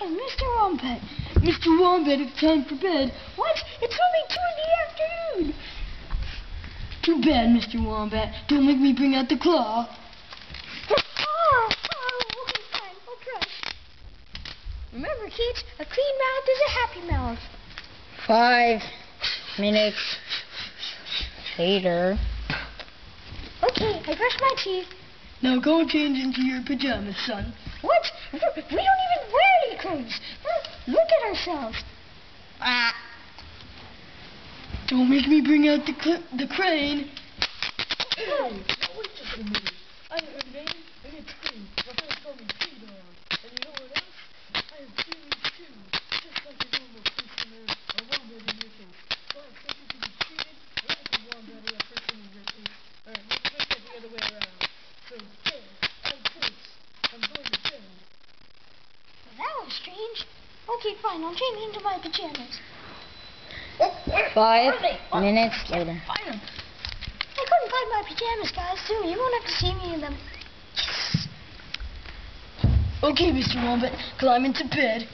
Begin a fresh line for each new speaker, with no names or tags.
Mr. Wombat. Mr. Wombat, it's time for bed. What? It's only 2 in the afternoon. Too bad, Mr. Wombat. Don't make me bring out the claw. Okay, fine. I'll try. Remember, kids, a clean mouth is a happy mouth.
5 minutes later.
Okay, I brushed my teeth.
Now go and change into your pajamas, son.
What? We don't even wear any clothes. Look at ourselves.
Don't make me bring out the crane.
Hey,
now wait just a minute. I have a name and it's Crane. My friends call me T-Dog. And you know what else? I have feelings too. Just like a normal prisoner, a wombat in your case. So I expect you to be treated like a wombat or a person in your case. Alright, let's make that the other way around. So, hey, I'm Prince. I'm going to bed.
Well, that was strange. Okay, fine. I'll change into my pajamas.
5 minutes later.
Find them. I couldn't find my pajamas, guys, so you won't have to see me in them. Yes.
Okay, Mr. Wombat, climb into bed.